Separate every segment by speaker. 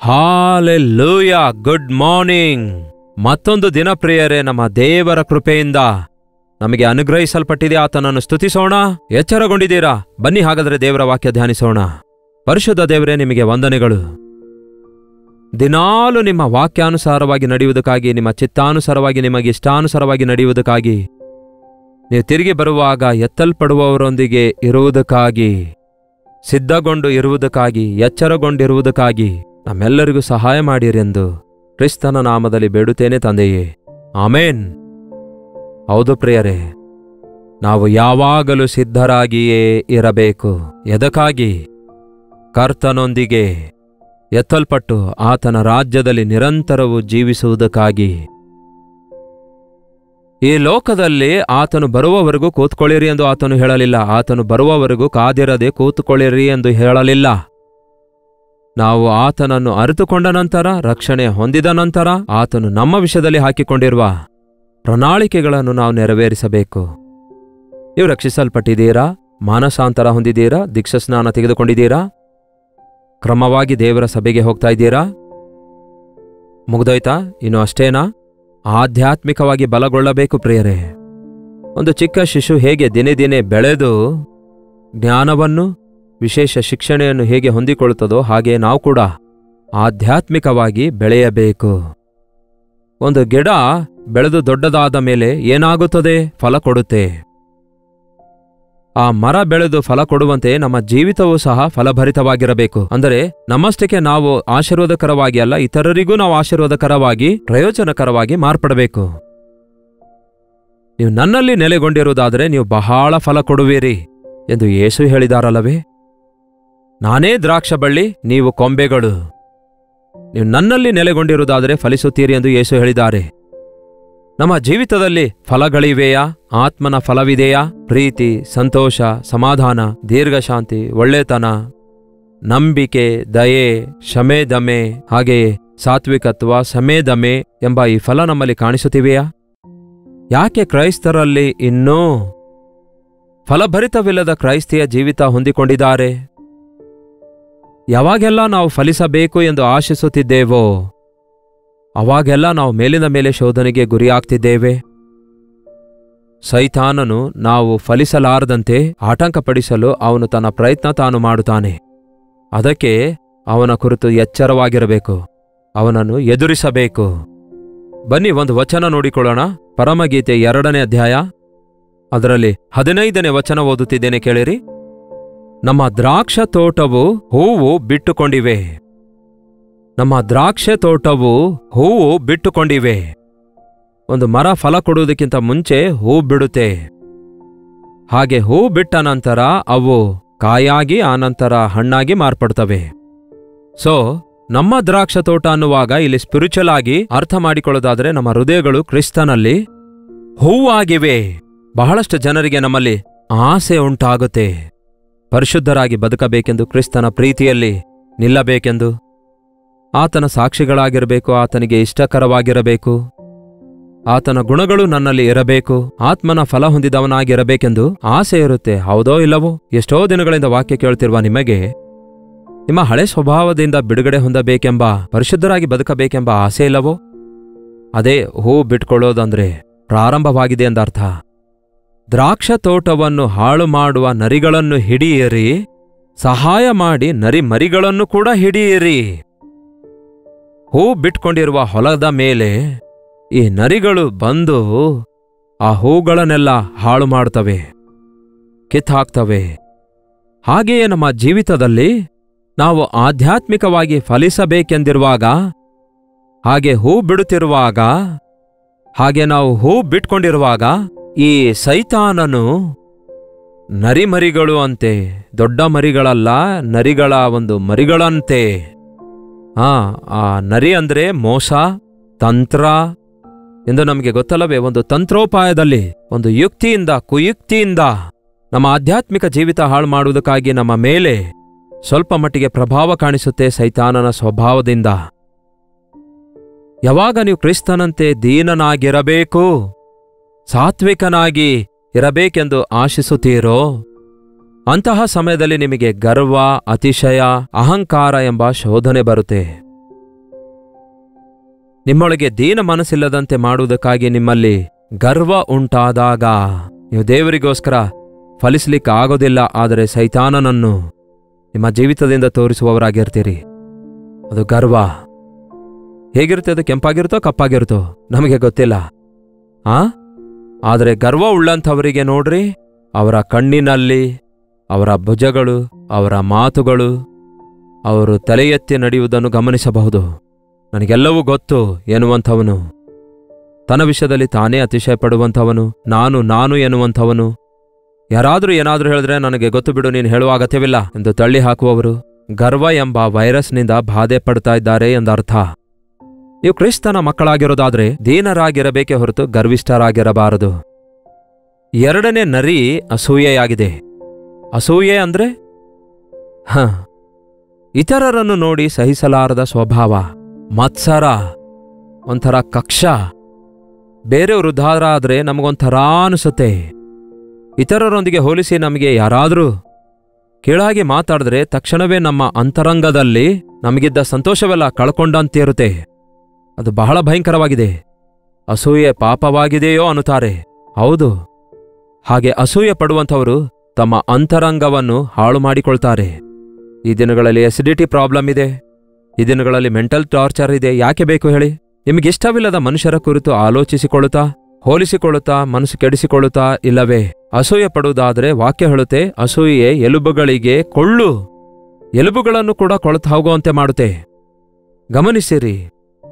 Speaker 1: Hallelujah, good morning. ಮತ್ತೊಂದು ದಿನ ಪ್ರಿಯರೇ, ನಮ್ಮ ದೇವರ ಕೃಪೆಯಿಂದ ನಮಗೆ ಅನುಗ್ರಹಿಸಲ್ಪಟ್ಟಿದೆ. ಆತನನ್ನು ಸ್ತುತಿಸೋಣ. ಎಚ್ಚರಗೊಂಡಿದ್ದೀರಾ? ಬನ್ನಿ ಹಾಗಾದರೆ ದೇವರ ವಾಕ್ಯ ಧ್ಯಾನಿಸೋಣ. ಪರಿಶುದ್ಧ ದೇವರೇ, ನಿಮಗೆ ವಂದನೆಗಳು. ದಿನಾಲು ನಿಮ್ಮ ವಾಕ್ಯಾನುಸಾರವಾಗಿ ನಡೆಯುವುದಕ್ಕಾಗಿ, ನಿಮ್ಮ ಚಿತ್ತಾನುಸಾರವಾಗಿ, ನಿಮಗೆ ಇಷ್ಟಾನುಸಾರವಾಗಿ ನಡೆಯುವುದಕ್ಕಾಗಿ, ನೀವು ತಿರುಗಿ ಬರುವಾಗ ಎತ್ತಲ್ಪಡುವವರೊಂದಿಗೆ ಇರುವುದಕ್ಕಾಗಿ, ಸಿದ್ಧಗೊಂಡು ಇರುವುದಕ್ಕಾಗಿ, ಎಚ್ಚರಗೊಂಡಿರುವುದಕ್ಕಾಗಿ ನಮ್ಮೆಲ್ಲರಿಗೂ ಸಹಾಯ ಮಾಡಿರೆಂದು ಕ್ರಿಸ್ತನ ನಾಮದಲ್ಲಿ ಬೇಡುತ್ತೇನೆ ತಂದೆಯೇ, ಆಮೇನ್. ಹೌದು ಪ್ರಿಯರೇ, ನಾವು ಯಾವಾಗಲೂ ಸಿದ್ಧರಾಗಿಯೇ ಇರಬೇಕು. ಎದಕ್ಕಾಗಿ? ಕರ್ತನೊಂದಿಗೆ ಎತ್ತಲ್ಪಟ್ಟು ಆತನ ರಾಜ್ಯದಲ್ಲಿ ನಿರಂತರವೂ ಜೀವಿಸುವುದಕ್ಕಾಗಿ. ಈ ಲೋಕದಲ್ಲಿ ಆತನು ಬರುವವರೆಗೂ ಕೂತ್ಕೊಳ್ಳಿರಿ ಎಂದು ಆತನು ಹೇಳಲಿಲ್ಲ. ಆತನು ಬರುವವರೆಗೂ ಕಾದಿರದೆ ಕೂತುಕೊಳ್ಳಿರಿ ಎಂದು ಹೇಳಲಿಲ್ಲ. ನಾವು ಆತನನ್ನು ಅರಿತುಕೊಂಡ ನಂತರ, ರಕ್ಷಣೆ ಹೊಂದಿದ ನಂತರ, ಆತನು ನಮ್ಮ ವಿಷಯದಲ್ಲಿ ಹಾಕಿಕೊಂಡಿರುವ ಪ್ರಣಾಳಿಕೆಗಳನ್ನು ನಾವು ನೆರವೇರಿಸಬೇಕು. ನೀವು ರಕ್ಷಿಸಲ್ಪಟ್ಟಿದ್ದೀರಾ? ಮಾನಸಾಂತರ ಹೊಂದಿದ್ದೀರಾ? ದೀಕ್ಷಾಸ್ನಾನ ತೆಗೆದುಕೊಂಡಿದ್ದೀರಾ? ಕ್ರಮವಾಗಿ ದೇವರ ಸಭೆಗೆ ಹೋಗ್ತಾ ಇದ್ದೀರಾ? ಮುಗ್ದೋಯ್ತಾ? ಇನ್ನು ಅಷ್ಟೇನಾ? ಆಧ್ಯಾತ್ಮಿಕವಾಗಿ ಬಲಗೊಳ್ಳಬೇಕು ಪ್ರಿಯರೇ. ಒಂದು ಚಿಕ್ಕ ಶಿಶು ಹೇಗೆ ದಿನೇ ದಿನೇ ಬೆಳೆದು ಜ್ಞಾನವನ್ನು, ವಿಶೇಷ ಶಿಕ್ಷಣೆಯನ್ನು ಹೇಗೆ ಹೊಂದಿಕೊಳ್ಳುತ್ತದೋ ಹಾಗೆ ನಾವು ಕೂಡ ಆಧ್ಯಾತ್ಮಿಕವಾಗಿ ಬೆಳೆಯಬೇಕು. ಒಂದು ಗಿಡ ಬೆಳೆದು ದೊಡ್ಡದಾದ ಮೇಲೆ ಏನಾಗುತ್ತದೆ? ಫಲ ಕೊಡುತ್ತೆ. ಆ ಮರ ಬೆಳೆದು ಫಲ ಕೊಡುವಂತೆ ನಮ್ಮ ಜೀವಿತವೂ ಸಹ ಫಲಭರಿತವಾಗಿರಬೇಕು. ಅಂದರೆ ನಮ್ಮಷ್ಟಕ್ಕೆ ನಾವು ಆಶೀರ್ವಾದಕರವಾಗಿ ಅಲ್ಲ, ಇತರರಿಗೂ ನಾವು ಆಶೀರ್ವಾದಕರವಾಗಿ, ಪ್ರಯೋಜನಕರವಾಗಿ ಮಾರ್ಪಡಬೇಕು. ನೀವು ನನ್ನಲ್ಲಿ ನೆಲೆಗೊಂಡಿರುವುದಾದರೆ ನೀವು ಬಹಳ ಫಲ ಕೊಡುವಿರಿ ಎಂದು ಯೇಸು ಹೇಳಿದಾರಲ್ಲವೇ? ನಾನೇ ದ್ರಾಕ್ಷಬಳ್ಳಿ, ನೀವು ಕೊಂಬೆಗಳು. ನೀವು ನನ್ನಲ್ಲಿ ನೆಲೆಗೊಂಡಿರುವುದಾದರೆ ಫಲಿಸುತ್ತೀರಿ ಎಂದು ಯೇಸು ಹೇಳಿದ್ದಾರೆ. ನಮ್ಮ ಜೀವಿತದಲ್ಲಿ ಫಲಗಳಿವೆಯಾ? ಆತ್ಮನ ಫಲವಿದೆಯಾ? ಪ್ರೀತಿ, ಸಂತೋಷ, ಸಮಾಧಾನ, ದೀರ್ಘಶಾಂತಿ, ಒಳ್ಳೆತನ, ನಂಬಿಕೆ, ದಯೆ, ಶಮೆ ದಮೆ, ಹಾಗೆಯೇ ಸಾತ್ವಿಕತ್ವ, ಸಮೇದಮೆ ಎಂಬ ಈ ಫಲ ನಮ್ಮಲ್ಲಿ ಕಾಣಿಸುತ್ತಿವೆಯಾ? ಯಾಕೆ ಕ್ರೈಸ್ತರಲ್ಲಿ ಇನ್ನೂ ಫಲಭರಿತವಿಲ್ಲದ ಕ್ರೈಸ್ತಿಯ ಜೀವಿತ ಹೊಂದಿಕೊಂಡಿದ್ದಾರೆ? ಯಾವಾಗೆಲ್ಲ ನಾವು ಫಲಿಸಬೇಕು ಎಂದು ಆಶಿಸುತ್ತಿದ್ದೇವೋ ಅವಾಗೆಲ್ಲ ನಾವು ಮೇಲಿನ ಮೇಲೆ ಶೋಧನೆಗೆ ಗುರಿಯಾಗ್ತಿದ್ದೇವೆ. ಸೈತಾನನು ನಾವು ಫಲಿಸಲಾರದಂತೆ ಆಟಂಕಪಡಿಸಲು ಅವನು ತನ್ನ ಪ್ರಯತ್ನ ತಾನು ಮಾಡುತ್ತಾನೆ. ಅದಕ್ಕೆ ಅವನ ಕುರಿತು ಎಚ್ಚರವಾಗಿರಬೇಕು, ಅವನನ್ನು ಎದುರಿಸಬೇಕು. ಬನ್ನಿ ಒಂದು ವಚನ ನೋಡಿಕೊಳ್ಳೋಣ. ಪರಮಗೀತೆ 2ನೇ ಅಧ್ಯಾಯ, ಅದರಲ್ಲಿ 15ನೇ ವಚನ ಓದುತ್ತಿದ್ದೇನೆ, ಕೇಳಿರಿ. ನಮ್ಮ ದ್ರಾಕ್ಷ ತೋಟವು ಹೂವು ಬಿಟ್ಟುಕೊಂಡಿವೆ. ನಮ್ಮ ದ್ರಾಕ್ಷೆ ತೋಟವು ಹೂವು ಬಿಟ್ಟುಕೊಂಡಿವೆ. ಒಂದು ಮರ ಫಲ ಕೊಡುವುದಕ್ಕಿಂತ ಮುಂಚೆ ಹೂ ಬಿಡುತ್ತೆ. ಹಾಗೆ ಹೂ ಬಿಟ್ಟ ನಂತರ ಅವು ಕಾಯಾಗಿ, ಆನಂತರ ಹಣ್ಣಾಗಿ ಮಾರ್ಪಡ್ತವೆ. ಸೊ ನಮ್ಮ ದ್ರಾಕ್ಷ ತೋಟ ಅನ್ನುವಾಗ ಇಲ್ಲಿ ಸ್ಪಿರಿಚುವಲ್ ಆಗಿ ಅರ್ಥ ಮಾಡಿಕೊಳ್ಳೋದಾದರೆ ನಮ್ಮ ಹೃದಯಗಳು ಕ್ರಿಸ್ತನಲ್ಲಿ ಹೂವಾಗಿವೆ. ಬಹಳಷ್ಟು ಜನರಿಗೆ ನಮ್ಮಲ್ಲಿ ಆಸೆ ಉಂಟಾಗುತ್ತೆ, ಪರಿಶುದ್ಧರಾಗಿ ಬದುಕಬೇಕೆಂದು, ಕ್ರಿಸ್ತನ ಪ್ರೀತಿಯಲ್ಲಿ ನಿಲ್ಲಬೇಕೆಂದು, ಆತನ ಸಾಕ್ಷಿಗಳಾಗಿರಬೇಕು, ಆತನಿಗೆ ಇಷ್ಟಕರವಾಗಿರಬೇಕು, ಆತನ ಗುಣಗಳು ನನ್ನಲ್ಲಿ ಇರಬೇಕು, ಆತ್ಮನ ಫಲ ಹೊಂದಿದವನಾಗಿರಬೇಕೆಂದು ಆಸೆ ಇರುತ್ತೆ. ಹೌದೋ ಇಲ್ಲವೋ? ಎಷ್ಟೋ ದಿನಗಳಿಂದ ವಾಕ್ಯ ಕೇಳ್ತಿರುವ ನಿಮಗೆ ನಿಮ್ಮ ಹಳೆ ಸ್ವಭಾವದಿಂದ ಬಿಡುಗಡೆ ಹೊಂದಬೇಕೆಂಬ, ಪರಿಶುದ್ಧರಾಗಿ ಬದುಕಬೇಕೆಂಬ ಆಸೆ ಇಲ್ಲವೋ? ಅದೇ ಹೂ ಬಿಟ್ಕೊಳ್ಳೋದಂದ್ರೆ ಪ್ರಾರಂಭವಾಗಿದೆ ಎಂದರ್ಥ. ದ್ರಾಕ್ಷ ತೋಟವನ್ನು ಹಾಳು ಮಾಡುವ ನರಿಗಳನ್ನು ಹಿಡಿಯಿರಿ, ಸಹಾಯ ಮಾಡಿ ನರಿ ಮರಿಗಳನ್ನು ಕೂಡ ಹಿಡಿಯಿರಿ. ಹೂ ಬಿಟ್ಕೊಂಡಿರುವ ಹೊಲದ ಮೇಲೆ ಈ ನರಿಗಳು ಬಂದು ಆ ಹೂಗಳನ್ನೆಲ್ಲ ಹಾಳು ಮಾಡ್ತವೆ, ಕಿತ್ತಾಕ್ತವೆ. ಹಾಗೆಯೇ ನಮ್ಮ ಜೀವಿತದಲ್ಲಿ ನಾವು ಆಧ್ಯಾತ್ಮಿಕವಾಗಿ ಫಲಿಸಬೇಕೆಂದಿರುವಾಗ, ಹಾಗೆ ಹೂ ಬಿಡುತ್ತಿರುವಾಗ, ಹಾಗೆ ನಾವು ಹೂ ಬಿಟ್ಕೊಂಡಿರುವಾಗ ಈ ಸೈತಾನನು ನರಿಮರಿಗಳು ಅಂತೆ, ದೊಡ್ಡ ಮರಿಗಳಲ್ಲ, ನರಿಗಳ ಒಂದು ಮರಿಗಳಂತೆ. ಆ ನರಿ ಅಂದ್ರೆ ಮೋಸ, ತಂತ್ರ ಎಂದು ನಮಗೆ ಗೊತ್ತಲ್ಲವೇ? ಒಂದು ತಂತ್ರೋಪಾಯದಲ್ಲಿ, ಒಂದು ಯುಕ್ತಿಯಿಂದ, ಕುಯುಕ್ತಿಯಿಂದ ನಮ್ಮ ಆಧ್ಯಾತ್ಮಿಕ ಜೀವಿತ ಹಾಳು ಮಾಡುವುದಕ್ಕಾಗಿ ನಮ್ಮ ಮೇಲೆ ಸ್ವಲ್ಪ ಮಟ್ಟಿಗೆ ಪ್ರಭಾವ ಕಾಣಿಸುತ್ತೆ ಸೈತಾನನ ಸ್ವಭಾವದಿಂದ. ಯಾವಾಗ ನೀವು ಕ್ರಿಸ್ತನಂತೆ ದೀನನಾಗಿರಬೇಕು, ಸಾತ್ವಿಕನಾಗಿ ಇರಬೇಕೆಂದು ಆಶಿಸುತ್ತೀರೋ ಅಂತಹ ಸಮಯದಲ್ಲಿ ನಿಮಗೆ ಗರ್ವ, ಅತಿಶಯ, ಅಹಂಕಾರ ಎಂಬ ಶೋಧನೆ ಬರುತ್ತೆ. ನಿಮ್ಮೊಳಗೆ ದೀನ ಮನಸ್ಸಿಲ್ಲದಂತೆ ಮಾಡುವುದಕ್ಕಾಗಿ ನಿಮ್ಮಲ್ಲಿ ಗರ್ವ ಉಂಟಾದಾಗ ನೀವು ದೇವರಿಗೋಸ್ಕರ ಫಲಿಸಲಿಕ್ಕಾಗೋದಿಲ್ಲ. ಆದರೆ ಸೈತಾನನನ್ನು ನಿಮ್ಮ ಜೀವಿತದಿಂದ ತೋರಿಸುವವರಾಗಿರ್ತೀರಿ. ಅದು ಗರ್ವ. ಹೇಗಿರುತ್ತೆ ಅದು? ಕೆಂಪಾಗಿರುತ್ತೋ ಕಪ್ಪಾಗಿರುತ್ತೋ ನಮಗೆ ಗೊತ್ತಿಲ್ಲ. ಆದರೆ ಗರ್ವ ಉಳ್ಳಂಥವರಿಗೆ ನೋಡ್ರಿ, ಅವರ ಕಣ್ಣಿನಲ್ಲಿ, ಅವರ ಭುಜಗಳು, ಅವರ ಮಾತುಗಳು, ಅವರು ತಲೆ ಎತ್ತಿ ನಡೆಯುವುದನ್ನು ಗಮನಿಸಬಹುದು. ನನಗೆಲ್ಲವೂ ಗೊತ್ತು ಎನ್ನುವಂಥವನು, ತನ್ನ ವಿಷಯದಲ್ಲಿ ತಾನೇ ಅತಿಶಯ ಪಡುವಂಥವನು, ನಾನು ಎನ್ನುವಂಥವನು, ಯಾರಾದರೂ ಏನಾದರೂ ಹೇಳಿದ್ರೆ ನನಗೆ ಗೊತ್ತು ಬಿಡು, ನೀನು ಹೇಳುವ ಅಗತ್ಯವಿಲ್ಲ ಎಂದು ತಳ್ಳಿ ಹಾಕುವವರು ಗರ್ವ ಎಂಬ ವೈರಸ್ನಿಂದ ಬಾಧೆ ಪಡ್ತಾ ಇದ್ದಾರೆ ಎಂದರ್ಥ. ನೀವು ಕ್ರಿಸ್ತನ ಮಕ್ಕಳಾಗಿರೋದಾದ್ರೆ ದೀನರಾಗಿರಬೇಕೇ ಹೊರತು ಗರ್ವಿಷ್ಠರಾಗಿರಬಾರದು. ಎರಡನೇ ನರಿ ಅಸೂಯೆಯಾಗಿದೆ. ಅಸೂಯೆ ಅಂದ್ರೆ ಇತರರನ್ನು ನೋಡಿ ಸಹಿಸಲಾರದ ಸ್ವಭಾವ, ಮತ್ಸರ, ಒಂಥರ ಕಕ್ಷ. ಬೇರೆಯವರು ಉದ್ಧಾರ ಆದ್ರೆ ನಮಗೊಂಥರ ಅನಿಸುತ್ತೆ. ಇತರರೊಂದಿಗೆ ಹೋಲಿಸಿ ನಮಗೆ ಯಾರಾದರೂ ಕೀಳಾಗಿ ಮಾತಾಡಿದ್ರೆ ತಕ್ಷಣವೇ ನಮ್ಮ ಅಂತರಂಗದಲ್ಲಿ ನಮಗಿದ್ದ ಸಂತೋಷವೆಲ್ಲ ಕಳ್ಕೊಂಡಂತಿರುತ್ತೆ. ಅದು ಬಹಳ ಭಯಂಕರವಾಗಿದೆ. ಅಸೂಯೆ ಪಾಪವಾಗಿದೆಯೋ ಅನ್ನುತ್ತಾರೆ. ಹೌದು, ಹಾಗೆ ಅಸೂಯೆ ಪಡುವಂಥವರು ತಮ್ಮ ಅಂತರಂಗವನ್ನು ಹಾಳು ಮಾಡಿಕೊಳ್ತಾರೆ. ಈ ದಿನಗಳಲ್ಲಿ ಎಸಿಡಿಟಿ ಪ್ರಾಬ್ಲಮ್ ಇದೆ, ಈ ದಿನಗಳಲ್ಲಿ ಮೆಂಟಲ್ ಟಾರ್ಚರ್ ಇದೆ. ಯಾಕೆ ಬೇಕು ಹೇಳಿ? ನಿಮಗಿಷ್ಟವಿಲ್ಲದ ಮನುಷ್ಯರ ಕುರಿತು ಆಲೋಚಿಸಿಕೊಳ್ಳುತ್ತಾ, ಹೋಲಿಸಿಕೊಳ್ಳುತ್ತಾ, ಮನಸ್ಸು ಕೆಡಿಸಿಕೊಳ್ಳುತ್ತಾ, ಇಲ್ಲವೇ ಅಸೂಯೆ ಪಡುವುದಾದರೆ ವಾಕ್ಯ ಹೇಳುತ್ತೆ, ಅಸೂಯೆ ಎಲುಬುಗಳಿಗೆ ಕೊಳ್ಳು, ಎಲುಬುಗಳನ್ನು ಕೂಡ ಕೊಳೆತು ಹೋಗುವಂತೆ ಮಾಡುತ್ತೆ. ಗಮನಿಸಿರಿ,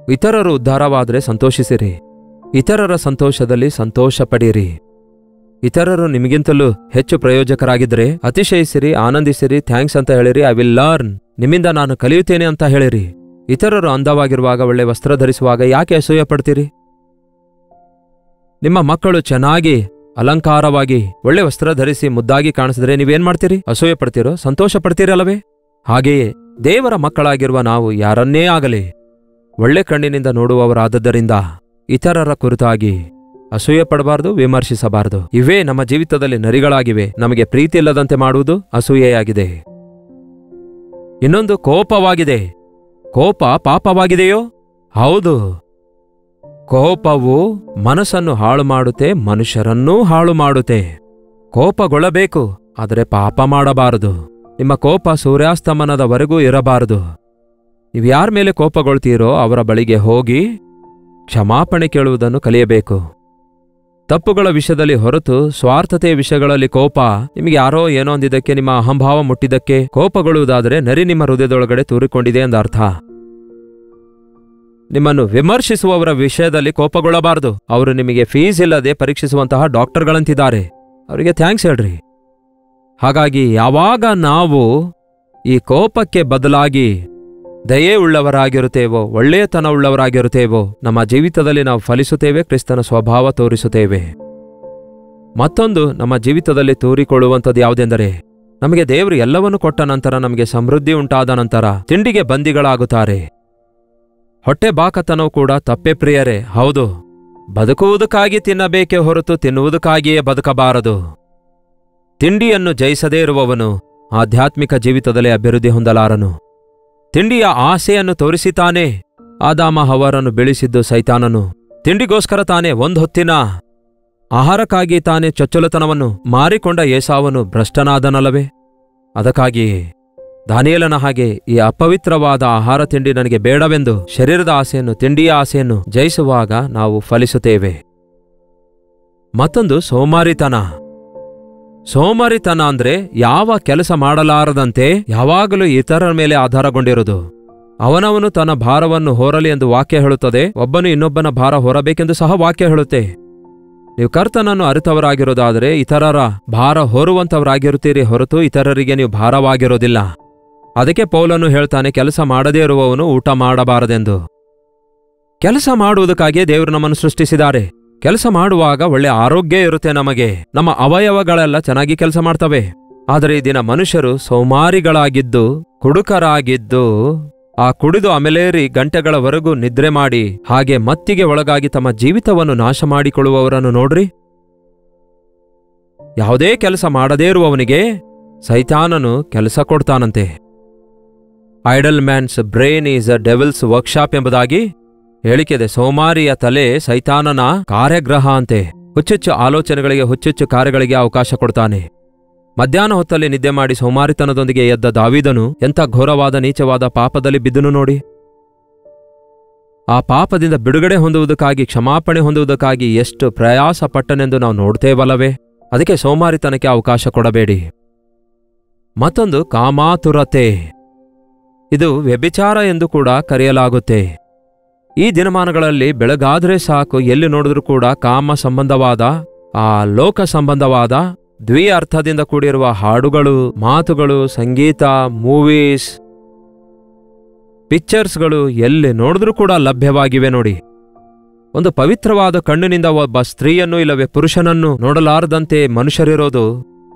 Speaker 1: ಇತರರು ಉದ್ಧಾರವಾದರೆ ಸಂತೋಷಿಸಿರಿ, ಇತರರ ಸಂತೋಷದಲ್ಲಿ ಸಂತೋಷ ಪಡಿರಿ. ಇತರರು ನಿಮಗಿಂತಲೂ ಹೆಚ್ಚು ಪ್ರಯೋಜಕರಾಗಿದ್ದರೆ ಅತಿಶಯಿಸಿರಿ, ಆನಂದಿಸಿರಿ, ಥ್ಯಾಂಕ್ಸ್ ಅಂತ ಹೇಳಿರಿ. ಐ ವಿಲ್ ಲರ್ನ್, ನಿಮ್ಮಿಂದ ನಾನು ಕಲಿಯುತ್ತೇನೆ ಅಂತ ಹೇಳಿರಿ. ಇತರರು ಅಂದವಾಗಿರುವಾಗ, ಒಳ್ಳೆ ವಸ್ತ್ರ ಧರಿಸುವಾಗ ಯಾಕೆ ಅಸೂಯೆ ಪಡ್ತೀರಿ? ನಿಮ್ಮ ಮಕ್ಕಳು ಚೆನ್ನಾಗಿ ಅಲಂಕಾರವಾಗಿ ಒಳ್ಳೆ ವಸ್ತ್ರ ಧರಿಸಿ ಮುದ್ದಾಗಿ ಕಾಣಿಸಿದ್ರೆ ನೀವೇನ್ ಮಾಡ್ತೀರಿ? ಅಸೂಯೆ ಪಡ್ತೀರೋ? ಸಂತೋಷ ಪಡ್ತೀರಲ್ಲವೇ? ಹಾಗೆಯೇ ದೇವರ ಮಕ್ಕಳಾಗಿರುವ ನಾವು ಯಾರನ್ನೇ ಆಗಲಿ ಒಳ್ಳೆ ಕಣ್ಣಿನಿಂದ ನೋಡುವವರಾದದ್ದರಿಂದ ಇತರರ ಕುರಿತಾಗಿ ಅಸೂಯೆ ಪಡಬಾರದು, ವಿಮರ್ಶಿಸಬಾರದು. ಇವೇ ನಮ್ಮ ಜೀವಿತದಲ್ಲಿ ನರಿಗಳಾಗಿವೆ. ನಮಗೆ ಪ್ರೀತಿ ಇಲ್ಲದಂತೆ ಮಾಡುವುದು ಅಸೂಯೆಯಾಗಿದೆ. ಇನ್ನೊಂದು ಕೋಪವಾಗಿದೆ. ಕೋಪ ಪಾಪವಾಗಿದೆಯೋ? ಹೌದು. ಕೋಪವು ಮನಸ್ಸನ್ನು ಹಾಳು ಮಾಡುತ್ತೆ, ಮನುಷ್ಯರನ್ನೂ ಹಾಳು ಮಾಡುತ್ತೆ. ಕೋಪಗೊಳ್ಳಬೇಕು, ಆದರೆ ಪಾಪ ಮಾಡಬಾರದು. ನಿಮ್ಮ ಕೋಪ ಸೂರ್ಯಾಸ್ತಮನದವರೆಗೂ ಇರಬಾರದು. ನೀವು ಯಾರ ಮೇಲೆ ಕೋಪಗೊಳ್ತೀರೋ ಅವರ ಬಳಿಗೆ ಹೋಗಿ ಕ್ಷಮಾಪಣೆ ಕೇಳುವುದನ್ನು ಕಲಿಯಬೇಕು. ತಪ್ಪುಗಳ ವಿಷಯದಲ್ಲಿ ಹೊರತು ಸ್ವಾರ್ಥತೆಯ ವಿಷಯಗಳಲ್ಲಿ ಕೋಪ, ನಿಮಗೆ ಯಾರೋ ಏನೋ ಅಂದಿದ್ದಕ್ಕೆ, ನಿಮ್ಮ ಅಹಂಭಾವ ಮುಟ್ಟಿದ್ದಕ್ಕೆ ಕೋಪಗೊಳ್ಳುವುದಾದರೆ ನರಿ ನಿಮ್ಮ ಹೃದಯದೊಳಗಡೆ ತೂರಿಕೊಂಡಿದೆ ಎಂದರ್ಥ. ನಿಮ್ಮನ್ನು ವಿಮರ್ಶಿಸುವವರ ವಿಷಯದಲ್ಲಿ ಕೋಪಗೊಳ್ಳಬಾರದು. ಅವರು ನಿಮಗೆ ಫೀಸ್ ಇಲ್ಲದೆ ಪರೀಕ್ಷಿಸುವಂತಹ ಡಾಕ್ಟರ್ಗಳಂತಿದ್ದಾರೆ, ಅವರಿಗೆ ಥ್ಯಾಂಕ್ಸ್ ಹೇಳ್ರಿ. ಹಾಗಾಗಿ ಯಾವಾಗ ನಾವು ಈ ಕೋಪಕ್ಕೆ ಬದಲಾಗಿ ದಯೆ ಉಳ್ಳವರಾಗಿರುತ್ತೇವೋ, ಒಳ್ಳೆಯತನ ಉಳ್ಳವರಾಗಿರುತ್ತೇವೋ, ನಮ್ಮ ಜೀವಿತದಲ್ಲಿ ನಾವು ಫಲಿಸುತ್ತೇವೆ, ಕ್ರಿಸ್ತನ ಸ್ವಭಾವ ತೋರಿಸುತ್ತೇವೆ. ಮತ್ತೊಂದು ನಮ್ಮ ಜೀವಿತದಲ್ಲಿ ತೋರಿಕೊಳ್ಳುವಂಥದ್ದು ಯಾವುದೆಂದರೆ, ನಮಗೆ ದೇವರು ಎಲ್ಲವನ್ನೂ ಕೊಟ್ಟ ನಂತರ, ನಮಗೆ ಸಮೃದ್ಧಿ ಉಂಟಾದ ನಂತರ ತಿಂಡಿಗೆ ಬಂದಿಗಳಾಗುತ್ತಾರೆ. ಹೊಟ್ಟೆ ಬಾಕತನವು ಕೂಡ ತಪ್ಪೆ ಪ್ರಿಯರೇ. ಹೌದು, ಬದುಕುವುದಕ್ಕಾಗಿ ತಿನ್ನಬೇಕೇ ಹೊರತು ತಿನ್ನುವುದಕ್ಕಾಗಿಯೇ ಬದುಕಬಾರದು. ತಿಂಡಿಯನ್ನು ಜಯಿಸದೇ ಇರುವವನು ಆಧ್ಯಾತ್ಮಿಕ ಜೀವಿತದಲ್ಲಿ ಅಭಿವೃದ್ಧಿ ಹೊಂದಲಾರನು. ತಿಂಡಿಯ ಆಸೆಯನ್ನು ತೋರಿಸಿತಾನೆ ಆದಾಮ ಹವ್ವರನ್ನು ಬೆಳೆಸಿದ್ದು ಸೈತಾನನು. ತಿಂಡಿಗೋಸ್ಕರ ತಾನೇ ಒಂದು ಹೊತ್ತಿನ ಆಹಾರಕ್ಕಾಗಿ ತಾನೇ ಚೊಚ್ಚಲತನವನ್ನು ಮಾರಿಕೊಂಡ ಏಸಾವನು ಭ್ರಷ್ಟನಾದನಲ್ಲವೇ? ಅದಕ್ಕಾಗಿ ದಾನಿಯೇಲನ ಹಾಗೆ ಈ ಅಪವಿತ್ರವಾದ ಆಹಾರ ತಿಂಡಿ ನನಗೆ ಬೇಡವೆಂದು ಶರೀರದ ಆಸೆಯನ್ನು, ತಿಂಡಿಯ ಆಸೆಯನ್ನು ಜಯಿಸುವಾಗ ನಾವು ಫಲಿಸುತ್ತೇವೆ. ಮತ್ತೊಂದು ಸೋಮಾರಿತನ. ಸೋಮಾರಿತನ ಅಂದ್ರೆ ಯಾವ ಕೆಲಸ ಮಾಡಲಾರದಂತೆ ಯಾವಾಗಲೂ ಇತರರ ಮೇಲೆ ಆಧಾರಗೊಂಡಿರುವುದು. ಅವನವನು ತನ್ನ ಭಾರವನ್ನು ಹೊರಲಿ ಎಂದು ವಾಕ್ಯ ಹೇಳುತ್ತದೆ. ಒಬ್ಬನು ಇನ್ನೊಬ್ಬನ ಭಾರ ಹೊರಬೇಕೆಂದು ಸಹ ವಾಕ್ಯ ಹೇಳುತ್ತೆ. ನೀವು ಕರ್ತನನ್ನು ಅರಿತವರಾಗಿರೋದಾದರೆ ಇತರರ ಭಾರ ಹೊರುವಂತವರಾಗಿರುತ್ತೀರಿ ಹೊರತು ಇತರರಿಗೆ ನೀವು ಭಾರವಾಗಿರೋದಿಲ್ಲ. ಅದಕ್ಕೆ ಪೌಲನು ಹೇಳ್ತಾನೆ, ಕೆಲಸ ಮಾಡದೇ ಇರುವವನು ಊಟ ಮಾಡಬಾರದೆಂದು. ಕೆಲಸ ಮಾಡುವುದಕ್ಕಾಗಿಯೇ ದೇವರು ನಮ್ಮನ್ನು ಸೃಷ್ಟಿಸಿದ್ದಾರೆ. ಕೆಲಸ ಮಾಡುವಾಗ ಒಳ್ಳೆ ಆರೋಗ್ಯ ಇರುತ್ತೆ, ನಮಗೆ ನಮ್ಮ ಅವಯವಗಳೆಲ್ಲ ಚೆನ್ನಾಗಿ ಕೆಲಸ ಮಾಡ್ತವೆ. ಆದರೆ ಈ ದಿನ ಮನುಷ್ಯರು ಸೋಮಾರಿಗಳಾಗಿದ್ದು, ಕುಡುಕರಾಗಿದ್ದು, ಆ ಕುಡಿದು ಅಮೆಲೇರಿ ಗಂಟೆಗಳವರೆಗೂ ನಿದ್ರೆ ಮಾಡಿ ಹಾಗೆ ಮತ್ತಿಗೆ ಒಳಗಾಗಿ ತಮ್ಮ ಜೀವಿತವನ್ನು ನಾಶ ಮಾಡಿಕೊಳ್ಳುವವರನ್ನು ನೋಡ್ರಿ. ಯಾವುದೇ ಕೆಲಸ ಮಾಡದೇ ಇರುವವನಿಗೆ ಸೈತಾನನು ಕೆಲಸ ಕೊಡ್ತಾನಂತೆ. Idle man's brain is a devil's workshop ಎಂಬುದಾಗಿ ಹೇಳಿಕೆದೆ, ಸೋಮಾರಿಯ ತಲೆ ಸೈತಾನನ ಕಾರ್ಯಗ್ರಹ ಅಂತೆ. ಹುಚ್ಚುಚ್ಚು ಆಲೋಚನೆಗಳಿಗೆ, ಹುಚ್ಚುಚ್ಚು ಕಾರ್ಯಗಳಿಗೆ ಅವಕಾಶ ಕೊಡ್ತಾನೆ. ಮಧ್ಯಾಹ್ನ ಹೊತ್ತಲ್ಲಿ ನಿದ್ದೆ ಮಾಡಿ ಸೋಮಾರಿತನದೊಂದಿಗೆ ಎದ್ದ ದಾವೀದನು ಎಂಥ ಘೋರವಾದ ನೀಚವಾದ ಪಾಪದಲ್ಲಿ ಬಿದ್ದನು ನೋಡಿ. ಆ ಪಾಪದಿಂದ ಬಿಡುಗಡೆ ಹೊಂದುವುದಕ್ಕಾಗಿ, ಕ್ಷಮಾಪಣೆ ಹೊಂದುವುದಕ್ಕಾಗಿ ಎಷ್ಟು ಪ್ರಯಾಸ ಪಟ್ಟನೆಂದು ನಾವು ನೋಡ್ತೇವಲ್ಲವೇ? ಅದಕ್ಕೆ ಸೋಮಾರಿತನಕ್ಕೆ ಅವಕಾಶ ಕೊಡಬೇಡಿ. ಮತ್ತೊಂದು ಕಾಮಾತುರತೆ. ಇದು ವ್ಯಭಿಚಾರ ಎಂದು ಕೂಡ ಕರೆಯಲಾಗುತ್ತೆ. ಈ ದಿನಮಾನಗಳಲ್ಲಿ ಬೆಳಗಾದ್ರೆ ಸಾಕು, ಎಲ್ಲಿ ನೋಡಿದ್ರೂ ಕೂಡ ಕಾಮ ಸಂಬಂಧವಾದ, ಆ ಲೋಕ ಸಂಬಂಧವಾದ ದ್ವಿಅರ್ಥದಿಂದ ಕೂಡಿರುವ ಹಾಡುಗಳು, ಮಾತುಗಳು, ಸಂಗೀತ, ಮೂವೀಸ್, ಪಿಕ್ಚರ್ಸ್ಗಳು ಎಲ್ಲಿ ನೋಡಿದ್ರೂ ಕೂಡ ಲಭ್ಯವಾಗಿವೆ ನೋಡಿ. ಒಂದು ಪವಿತ್ರವಾದ ಕಣ್ಣಿನಿಂದ ಒಬ್ಬ ಸ್ತ್ರೀಯನ್ನು ಇಲ್ಲವೇ ಪುರುಷನನ್ನು ನೋಡಲಾರದಂತೆ ಮನುಷ್ಯರಿರೋದು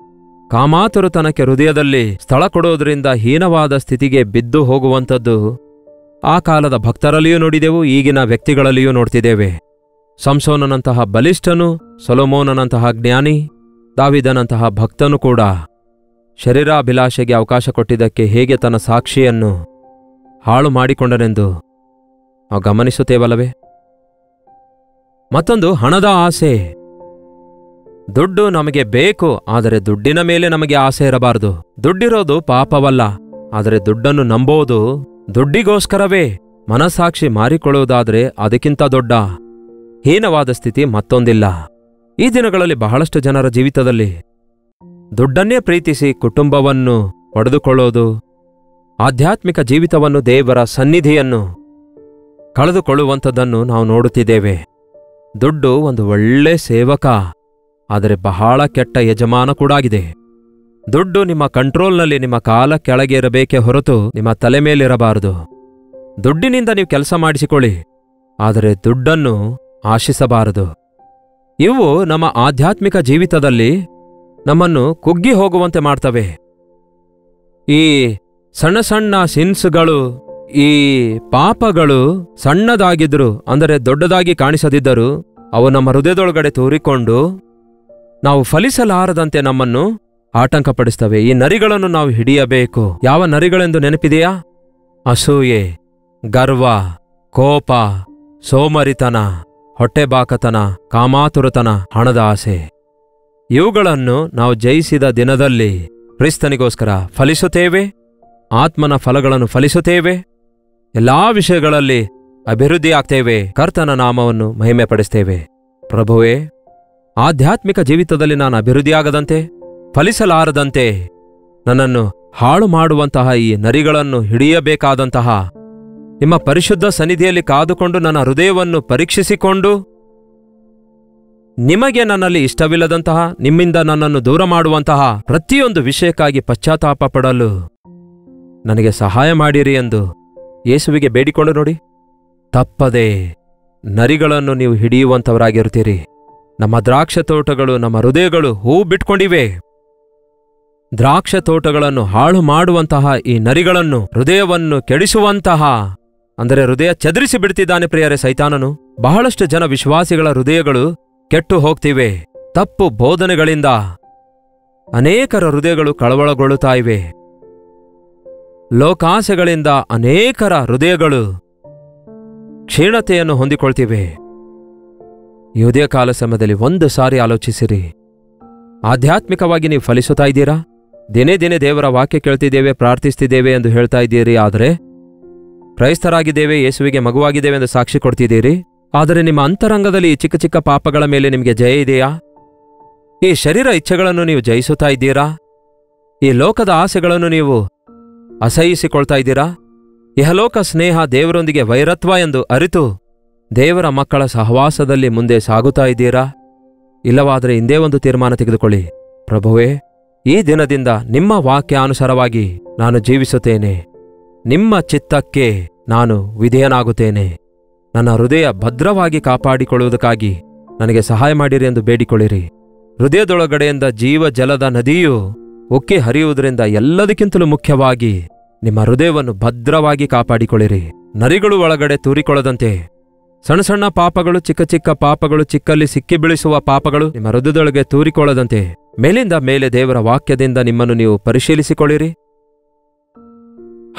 Speaker 1: ಕಾಮಾತುರತನಕ್ಕೆ ಹೃದಯದಲ್ಲಿ ಸ್ಥಳ ಕೊಡೋದ್ರಿಂದ ಹೀನವಾದ ಸ್ಥಿತಿಗೆ ಬಿದ್ದು ಹೋಗುವಂಥದ್ದು ಆ ಕಾಲದ ಭಕ್ತರಲ್ಲಿಯೂ ನೋಡಿದೆವು, ಈಗಿನ ವ್ಯಕ್ತಿಗಳಲ್ಲಿಯೂ ನೋಡ್ತಿದ್ದೇವೆ. ಸಂಸೋನನಂತಹ ಬಲಿಷ್ಠನು, ಸೊಲೊಮೋನನಂತಹ ಜ್ಞಾನಿ, ದಾವೀದನಂತಹ ಭಕ್ತನು ಕೂಡ ಶರೀರಾಭಿಲಾಷೆಗೆ ಅವಕಾಶ ಕೊಟ್ಟಿದ್ದಕ್ಕೆ ಹೇಗೆ ತನ್ನ ಸಾಕ್ಷಿಯನ್ನು ಹಾಳು ಮಾಡಿಕೊಂಡನೆಂದು ನಾವು ಗಮನಿಸುತ್ತೇವಲ್ಲವೇ? ಮತ್ತೊಂದು ಹಣದ ಆಸೆ. ದುಡ್ಡು ನಮಗೆ ಬೇಕು, ಆದರೆ ದುಡ್ಡಿನ ಮೇಲೆ ನಮಗೆ ಆಸೆ ಇರಬಾರದು. ದುಡ್ಡಿರೋದು ಪಾಪವಲ್ಲ, ಆದರೆ ದುಡ್ಡನ್ನು ನಂಬೋದು ದುಡ್ಡಿಗೋಸ್ಕರವೇ ಮನಸ್ಸಾಕ್ಷಿ ಮಾರಿಕೊಳ್ಳುವುದಾದರೆ ಅದಕ್ಕಿಂತ ದೊಡ್ಡ ಹೀನವಾದ ಸ್ಥಿತಿ ಮತ್ತೊಂದಿಲ್ಲ. ಈ ದಿನಗಳಲ್ಲಿ ಬಹಳಷ್ಟು ಜನರ ಜೀವಿತದಲ್ಲಿ ದುಡ್ಡನ್ನೇ ಪ್ರೀತಿಸಿ ಕುಟುಂಬವನ್ನು ಪಡೆದುಕೊಳ್ಳೋದು, ಆಧ್ಯಾತ್ಮಿಕ ಜೀವಿತವನ್ನು, ದೇವರ ಸನ್ನಿಧಿಯನ್ನು ಕಳೆದುಕೊಳ್ಳುವಂಥದ್ದನ್ನು ನಾವು ನೋಡುತ್ತಿದ್ದೇವೆ. ದುಡ್ಡು ಒಂದು ಒಳ್ಳೆ ಸೇವಕ, ಆದರೆ ಬಹಳ ಕೆಟ್ಟ ಯಜಮಾನ ಕೂಡ ಆಗಿದೆ. ದುಡ್ಡು ನಿಮ್ಮ ಕಂಟ್ರೋಲ್ನಲ್ಲಿ, ನಿಮ್ಮ ಕಾಲ ಕೆಳಗೆ ಇರಬೇಕೇ ಹೊರತು ನಿಮ್ಮ ತಲೆ ಮೇಲಿರಬಾರದು. ದುಡ್ಡಿನಿಂದ ನೀವು ಕೆಲಸ ಮಾಡಿಸಿಕೊಳ್ಳಿ, ಆದರೆ ದುಡ್ಡನ್ನು ಆಶಿಸಬಾರದು. ಇವು ನಮ್ಮ ಆಧ್ಯಾತ್ಮಿಕ ಜೀವಿತದಲ್ಲಿ ನಮ್ಮನ್ನು ಕುಗ್ಗಿ ಹೋಗುವಂತೆ ಮಾಡ್ತವೆ. ಈ ಸಣ್ಣ ಸಣ್ಣ ಸಿನ್ಸ್ಗಳು, ಈ ಪಾಪಗಳು ಸಣ್ಣದಾಗಿದ್ರು, ಅಂದರೆ ದೊಡ್ಡದಾಗಿ ಕಾಣಿಸದಿದ್ದರೂ ಅವು ನಮ್ಮ ಹೃದಯದೊಳಗಡೆ ತೂರಿಕೊಂಡು ನಾವು ಫಲಿಸಲಾರದಂತೆ ನಮ್ಮನ್ನು ಆಟಂಕಪಡಿಸ್ತವೆ. ಈ ನರಿಗಳನ್ನು ನಾವು ಹಿಡಿಯಬೇಕು. ಯಾವ ನರಿಗಳೆಂದು ನೆನಪಿದೆಯಾ? ಅಸೂಯೆ, ಗರ್ವ, ಕೋಪ, ಸೋಮರಿತನ, ಹೊಟ್ಟೆಬಾಕತನ, ಕಾಮಾತುರತನ, ಹಣದ ಆಸೆ. ಇವುಗಳನ್ನು ನಾವು ಜಯಿಸಿದ ದಿನದಲ್ಲಿ ಕ್ರಿಸ್ತನಿಗೋಸ್ಕರ ಫಲಿಸುತ್ತೇವೆ, ಆತ್ಮನ ಫಲಗಳನ್ನು ಫಲಿಸುತ್ತೇವೆ, ಎಲ್ಲಾ ವಿಷಯಗಳಲ್ಲಿ ಅಭಿವೃದ್ಧಿಯಾಗ್ತೇವೆ, ಕರ್ತನ ನಾಮವನ್ನು ಮಹಿಮೆಪಡಿಸ್ತೇವೆ. ಪ್ರಭುವೇ, ಆಧ್ಯಾತ್ಮಿಕ ಜೀವಿತದಲ್ಲಿ ನಾನು ಅಭಿವೃದ್ಧಿಯಾಗದಂತೆ, ಫಲಿಸಲಾರದಂತೆ ನನ್ನನ್ನು ಹಾಳು ಮಾಡುವಂತಹ ಈ ನರಿಗಳನ್ನು ಹಿಡಿಯಬೇಕಾದಂತಹ ನಿಮ್ಮ ಪರಿಶುದ್ಧ ಸನ್ನಿಧಿಯಲ್ಲಿ ಕಾದುಕೊಂಡು ನನ್ನ ಹೃದಯವನ್ನು ಪರೀಕ್ಷಿಸಿಕೊಂಡು ನಿಮಗೆ ನನ್ನಲ್ಲಿ ಇಷ್ಟವಿಲ್ಲದಂತಹ, ನಿಮ್ಮಿಂದ ನನ್ನನ್ನು ದೂರ ಮಾಡುವಂತಹ ಪ್ರತಿಯೊಂದು ವಿಷಯಕ್ಕಾಗಿ ಪಶ್ಚಾತ್ತಾಪ ಪಡಲು ನನಗೆ ಸಹಾಯ ಮಾಡಿರಿ ಎಂದು ಯೇಸುವಿಗೆ ಬೇಡಿಕೊಂಡು ನೋಡಿ. ತಪ್ಪದೆ ನರಿಗಳನ್ನು ನೀವು ಹಿಡಿಯುವಂಥವರಾಗಿರುತ್ತೀರಿ. ನಮ್ಮ ದ್ರಾಕ್ಷ ತೋಟಗಳು, ನಮ್ಮ ಹೃದಯಗಳು ಹೂ ಬಿಟ್ಕೊಂಡಿವೆ. ದ್ರಾಕ್ಷ ತೋಟಗಳನ್ನು ಹಾಳು ಮಾಡುವಂತಹ ಈ ನರಿಗಳನ್ನು, ಹೃದಯವನ್ನು ಕೆಡಿಸುವಂತಹ, ಅಂದರೆ ಹೃದಯ ಚದರಿಸಿ ಬಿಡ್ತಿದ್ದಾನೆ ಪ್ರಿಯರೇ ಸೈತಾನನು. ಬಹಳಷ್ಟು ಜನ ವಿಶ್ವಾಸಿಗಳ ಹೃದಯಗಳು ಕೆಟ್ಟು ಹೋಗ್ತಿವೆ. ತಪ್ಪು ಬೋಧನೆಗಳಿಂದ ಅನೇಕರ ಹೃದಯಗಳು ಕಳವಳಗೊಳ್ಳುತ್ತಾ ಇವೆ. ಲೋಕಾಸೆಗಳಿಂದ ಅನೇಕರ ಹೃದಯಗಳು ಕ್ಷೀಣತೆಯನ್ನು ಹೊಂದಿಕೊಳ್ತಿವೆ. ಈ ಉದಯಕಾಲ ಸಮಯದಲ್ಲಿ ಒಂದು ಸಾರಿ ಆಲೋಚಿಸಿರಿ. ಆಧ್ಯಾತ್ಮಿಕವಾಗಿ ನೀವು ಫಲಿಸುತ್ತಾ ಇದ್ದೀರಾ? ದಿನೇ ದಿನೇ ದೇವರ ವಾಕ್ಯ ಕೇಳ್ತಿದ್ದೇವೆ, ಪ್ರಾರ್ಥಿಸ್ತಿದ್ದೇವೆ ಎಂದು ಹೇಳ್ತಾ ಇದ್ದೀರಿ. ಆದರೆ ಕ್ರೈಸ್ತರಾಗಿದ್ದೇವೆ, ಯೇಸುವಿಗೆ ಮಗುವಾಗಿದ್ದೇವೆ ಎಂದು ಸಾಕ್ಷಿ ಕೊಡ್ತಿದ್ದೀರಿ. ಆದರೆ ನಿಮ್ಮ ಅಂತರಂಗದಲ್ಲಿ ಈ ಚಿಕ್ಕ ಚಿಕ್ಕ ಪಾಪಗಳ ಮೇಲೆ ನಿಮಗೆ ಜಯ ಇದೆಯಾ? ಈ ಶರೀರ ಇಚ್ಛೆಗಳನ್ನು ನೀವು ಜಯಿಸುತ್ತಾ ಇದ್ದೀರಾ? ಈ ಲೋಕದ ಆಸೆಗಳನ್ನು ನೀವು ಅಸಹಿಸಿಕೊಳ್ತಾ ಇದ್ದೀರಾ? ಇಹಲೋಕ ಸ್ನೇಹ ದೇವರೊಂದಿಗೆ ವೈರತ್ವ ಎಂದು ಅರಿತು ದೇವರ ಮಕ್ಕಳ ಸಹವಾಸದಲ್ಲಿ ಮುಂದೆ ಸಾಗುತ್ತಾ ಇದ್ದೀರಾ? ಇಲ್ಲವಾದರೆ ಇಂದೇ ಒಂದು ತೀರ್ಮಾನ ತೆಗೆದುಕೊಳ್ಳಿ. ಪ್ರಭುವೇ, ಈ ದಿನದಿಂದ ನಿಮ್ಮ ವಾಕ್ಯಾನುಸಾರವಾಗಿ ನಾನು ಜೀವಿಸುತ್ತೇನೆ. ನಿಮ್ಮ ಚಿತ್ತಕ್ಕೆ ನಾನು ವಿಧೇಯನಾಗುತ್ತೇನೆ. ನನ್ನ ಹೃದಯ ಭದ್ರವಾಗಿ ಕಾಪಾಡಿಕೊಳ್ಳುವುದಕ್ಕಾಗಿ ನನಗೆ ಸಹಾಯ ಮಾಡಿರಿ ಎಂದು ಬೇಡಿಕೊಳ್ಳಿರಿ. ಹೃದಯದೊಳಗಡೆಯಿಂದ ಜೀವ ಜಲದ ನದಿಯು ಉಕ್ಕಿ ಹರಿಯುವುದರಿಂದ ಎಲ್ಲದಕ್ಕಿಂತಲೂ ಮುಖ್ಯವಾಗಿ ನಿಮ್ಮ ಹೃದಯವನ್ನು ಭದ್ರವಾಗಿ ಕಾಪಾಡಿಕೊಳ್ಳಿರಿ. ನರಿಗಳು ಒಳಗಡೆ ತೂರಿಕೊಳ್ಳದಂತೆ, ಸಣ್ಣ ಸಣ್ಣ ಪಾಪಗಳು, ಚಿಕ್ಕ ಚಿಕ್ಕ ಪಾಪಗಳು, ಚಿಕ್ಕಲ್ಲಿ ಸಿಕ್ಕಿ ಬೀಳಿಸುವ ಪಾಪಗಳು ನಿಮ್ಮ ಹೃದಯದೊಳಗೆ ತೂರಿಕೊಳ್ಳದಂತೆ ಮೇಲಿಂದ ಮೇಲೆ ದೇವರ ವಾಕ್ಯದಿಂದ ನಿಮ್ಮನ್ನು ನೀವು ಪರಿಶೀಲಿಸಿಕೊಳ್ಳಿರಿ.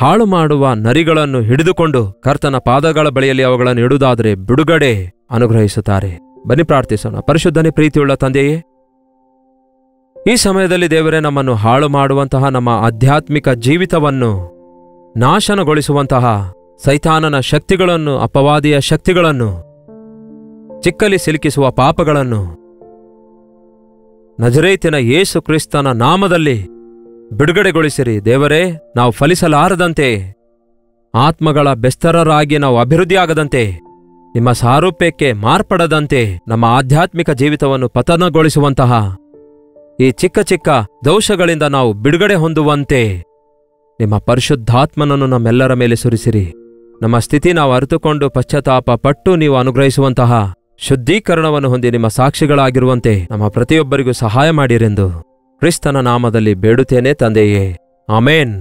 Speaker 1: ಹಾಳು ಮಾಡುವ ನರಿಗಳನ್ನು ಹಿಡಿದುಕೊಂಡು ಕರ್ತನ ಪಾದಗಳ ಬಳಿಯಲ್ಲಿ ಅವುಗಳನ್ನು ಇಡುವುದಾದರೆ ಬಿಡುಗಡೆ ಅನುಗ್ರಹಿಸುತ್ತಾರೆ. ಬನ್ನಿ ಪ್ರಾರ್ಥಿಸೋಣ. ಪರಿಶುದ್ಧನೇ, ಪ್ರೀತಿಯುಳ್ಳ ತಂದೆಯೇ, ಈ ಸಮಯದಲ್ಲಿ ದೇವರೇ, ನಮ್ಮನ್ನು ಹಾಳು ಮಾಡುವಂತಹ ನಮ್ಮ ಆಧ್ಯಾತ್ಮಿಕ ಜೀವಿತವನ್ನು ನಾಶನಗೊಳಿಸುವಂತಹ ಸೈತಾನನ ಶಕ್ತಿಗಳನ್ನು, ಅಪವಾದಿಯ ಶಕ್ತಿಗಳನ್ನು, ಚಿಕ್ಕಲಿ ಸಿಲುಕಿಸುವ ಪಾಪಗಳನ್ನು ನಜರೇತಿನ ಯೇಸು ಕ್ರಿಸ್ತನ ನಾಮದಲ್ಲಿ ಬಿಡುಗಡೆಗೊಳಿಸಿರಿ. ದೇವರೇ, ನಾವು ಫಲಿಸಲಾರದಂತೆ, ಆತ್ಮಗಳ ಬೆಸ್ತರರಾಗಿ ನಾವು ಅಭಿವೃದ್ಧಿಯಾಗದಂತೆ, ನಿಮ್ಮ ಸಾರೂಪ್ಯಕ್ಕೆ ಮಾರ್ಪಡದಂತೆ, ನಮ್ಮ ಆಧ್ಯಾತ್ಮಿಕ ಜೀವಿತವನ್ನು ಪತನಗೊಳಿಸುವಂತಹ ಈ ಚಿಕ್ಕ ಚಿಕ್ಕ ದೋಷಗಳಿಂದ ನಾವು ಬಿಡುಗಡೆ ಹೊಂದುವಂತೆ ನಿಮ್ಮ ಪರಿಶುದ್ಧಾತ್ಮನನ್ನು ನಮ್ಮೆಲ್ಲರ ಮೇಲೆ ಸುರಿಸಿರಿ. ನಮ್ಮ ಸ್ಥಿತಿ ನಾವು ಅರಿತುಕೊಂಡು ಪಶ್ಚಾತ್ತಾಪ ಪಟ್ಟು ನೀವು ಅನುಗ್ರಹಿಸುವಂತಹ ಶುದ್ಧೀಕರಣವನ್ನು ಹೊಂದಿ ನಿಮ್ಮ ಸಾಕ್ಷಿಗಳಾಗಿರುವಂತೆ ನಮ್ಮ ಪ್ರತಿಯೊಬ್ಬರಿಗೂ ಸಹಾಯ ಮಾಡಿರೆಂದು ಕ್ರಿಸ್ತನ ನಾಮದಲ್ಲಿ ಬೇಡುತ್ತೇನೆ ತಂದೆಯೇ, ಆಮೇನ್.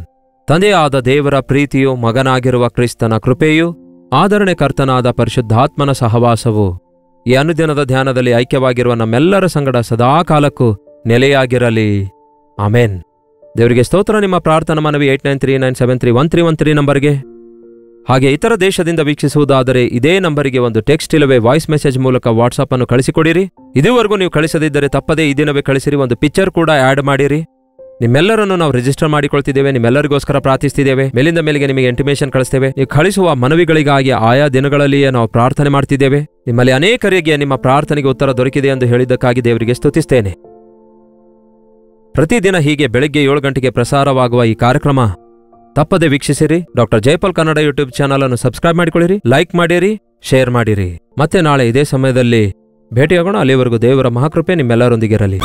Speaker 1: ತಂದೆಯಾದ ದೇವರ ಪ್ರೀತಿಯು, ಮಗನಾಗಿರುವ ಕ್ರಿಸ್ತನ ಕೃಪೆಯು, ಆದರಣೆ ಕರ್ತನಾದ ಪರಿಶುದ್ಧಾತ್ಮನ ಸಹವಾಸವು ಈ ಅನುದಿನದ ಧ್ಯಾನದಲ್ಲಿ ಐಕ್ಯವಾಗಿರುವ ನಮ್ಮೆಲ್ಲರ ಸಂಗಡ ಸದಾಕಾಲಕ್ಕೂ ನೆಲೆಯಾಗಿರಲಿ. ಆಮೇನ್. ದೇವರಿಗೆ ಸ್ತೋತ್ರ. ನಿಮ್ಮ ಪ್ರಾರ್ಥನಾ ಮನವಿ 8939731313 ನಂಬರ್ಗೆ, ಹಾಗೆ ಇತರ ದೇಶದಿಂದ ವೀಕ್ಷಿಸುವುದಾದರೆ ಇದೇ ನಂಬರಿಗೆ ಒಂದು ಟೆಕ್ಸ್ಟ್ ಇಲ್ಲವೇ ವಾಯ್ಸ್ ಮೆಸೇಜ್ ಮೂಲಕ ವಾಟ್ಸಾಪ್ ಅನ್ನು ಕಳಿಸಿಕೊಡಿರಿ. ಇದುವರೆಗೂ ನೀವು ಕಳಿಸದಿದ್ದರೆ ತಪ್ಪದೇ ಈ ದಿನವೇ ಕಳಿಸಿರಿ. ಒಂದು ಪಿಕ್ಚರ್ ಕೂಡ ಆಡ್ ಮಾಡಿರಿ. ನಿಮ್ಮೆಲ್ಲರನ್ನು ನಾವು ರಿಜಿಸ್ಟರ್ ಮಾಡಿಕೊಳ್ತಿದ್ದೇವೆ. ನಿಮ್ಮೆಲ್ಲರಿಗೋಸ್ಕರ ಪ್ರಾರ್ಥಿಸ್ತಿದ್ದೇವೆ. ಮೇಲಿಂದ ಮೇಲಿಗೆ ನಿಮಗೆ ಇಂಟಿಮೇಷನ್ ಕಳಿಸ್ತೇವೆ. ನೀವು ಕಳಿಸುವ ಮನವಿಗಳಿಗಾಗಿ ಆಯಾ ದಿನಗಳಲ್ಲಿಯೇ ನಾವು ಪ್ರಾರ್ಥನೆ ಮಾಡ್ತಿದ್ದೇವೆ. ನಿಮ್ಮಲ್ಲಿ ಅನೇಕರಿಗೆ ನಿಮ್ಮ ಪ್ರಾರ್ಥನೆಗೆ ಉತ್ತರ ದೊರಕಿದೆ ಎಂದು ಹೇಳಿದ್ದಕ್ಕಾಗಿ ದೇವರಿಗೆ ಸ್ತುತಿಸ್ತೇನೆ. ಪ್ರತಿದಿನ ಹೀಗೆ ಬೆಳಗ್ಗೆ 7 ಗಂಟೆಗೆ ಪ್ರಸಾರವಾಗುವ ಈ ಕಾರ್ಯಕ್ರಮ ತಪ್ಪದೆ ವೀಕ್ಷಿಸಿರಿ. Doctor Jaipal Kannada YouTube channel ಅನ್ನು ಸಬ್ಸ್ಕ್ರೈಬ್ ಮಾಡಿಕೊಳ್ಳಿರಿ, ಲೈಕ್ ಮಾಡಿರಿ, ಶೇರ್ ಮಾಡಿರಿ. ಮತ್ತೆ ನಾಳೆ ಇದೇ ಸಮಯದಲ್ಲಿ ಭೇಟಿಯಾಗೋಣ. ಅಲ್ಲಿವರೆಗೂ ದೇವರ ಮಹಾಕೃಪೆ ನಿಮ್ಮೆಲ್ಲರೊಂದಿಗಿರಲಿ.